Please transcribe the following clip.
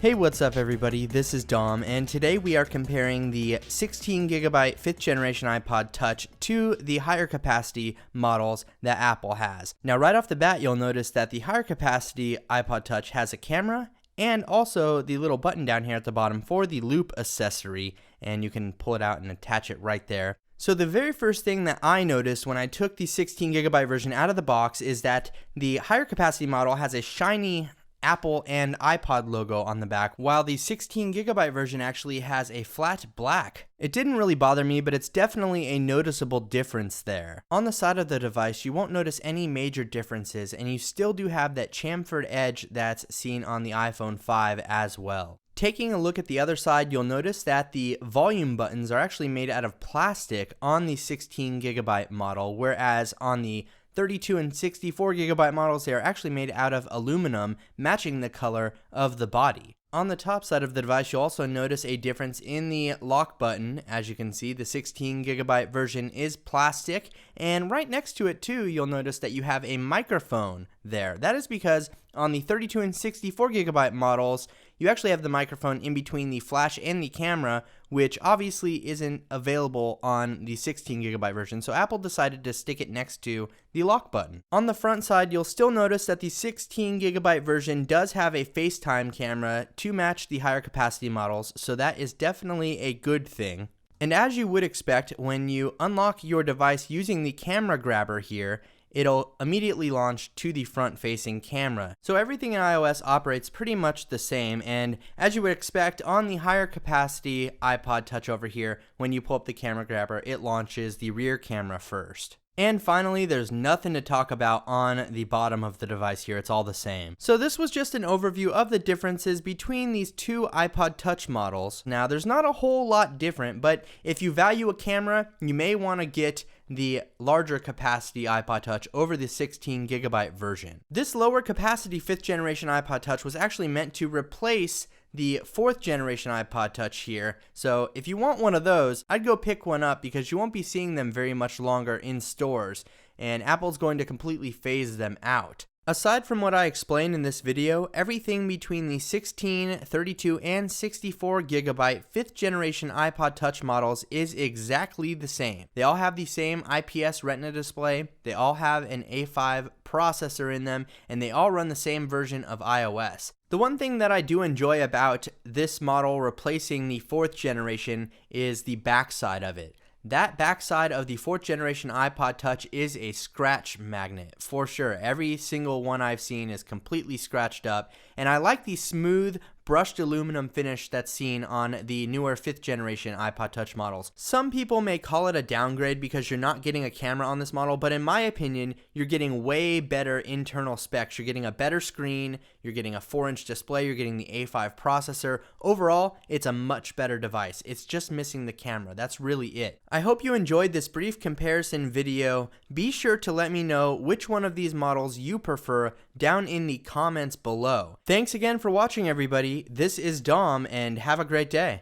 Hey, what's up everybody? This is Dom, and today we are comparing the 16GB 5th generation iPod Touch to the higher capacity models that Apple has. Now right off the bat, you'll notice that the higher capacity iPod Touch has a camera and also the little button down here at the bottom for the loop accessory, and you can pull it out and attach it right there. So the very first thing that I noticed when I took the 16GB version out of the box is that the higher capacity model has a shiny Apple and iPod logo on the back, while the 16GB version actually has a flat black. It didn't really bother me, but it's definitely a noticeable difference there. On the side of the device, you won't notice any major differences, and you still do have that chamfered edge that's seen on the iPhone 5 as well. Taking a look at the other side, you'll notice that the volume buttons are actually made out of plastic on the 16GB model, whereas on the 32 and 64GB models, they are actually made out of aluminum, matching the color of the body. On the top side of the device, you'll also notice a difference in the lock button. As you can see, the 16GB version is plastic, and right next to it too, you'll notice that you have a microphone there. That is because on the 32 and 64GB models, you actually have the microphone in between the flash and the camera, which obviously isn't available on the 16GB version, so Apple decided to stick it next to the lock button. On the front side, you'll still notice that the 16GB version does have a FaceTime camera to match the higher capacity models, so that is definitely a good thing. And as you would expect, when you unlock your device using the camera grabber here, it'll immediately launch to the front-facing camera. So everything in iOS operates pretty much the same, and as you would expect, on the higher capacity iPod Touch over here, when you pull up the camera grabber, it launches the rear camera first. And finally, there's nothing to talk about on the bottom of the device here, it's all the same. So this was just an overview of the differences between these two iPod Touch models. Now, there's not a whole lot different, but if you value a camera, you may want to get the larger capacity iPod Touch over the 16GB version. This lower capacity 5th generation iPod Touch was actually meant to replace the 4th generation iPod Touch here, so if you want one of those, I'd go pick one up because you won't be seeing them very much longer in stores, and Apple's going to completely phase them out. Aside from what I explained in this video, everything between the 16, 32, and 64GB 5th generation iPod Touch models is exactly the same. They all have the same IPS Retina display, they all have an A5 processor in them, and they all run the same version of iOS. The one thing that I do enjoy about this model replacing the 4th generation is the backside of it. That backside of the 4th generation iPod Touch is a scratch magnet, for sure. Every single one I've seen is completely scratched up, and I like the smooth, brushed aluminum finish that's seen on the newer 5th generation iPod Touch models. Some people may call it a downgrade because you're not getting a camera on this model, but in my opinion, you're getting way better internal specs. You're getting a better screen, you're getting a 4-inch display, you're getting the A5 processor. Overall, it's a much better device. It's just missing the camera. That's really it. I hope you enjoyed this brief comparison video. Be sure to let me know which one of these models you prefer down in the comments below. Thanks again for watching, everybody. This is Dom, and have a great day.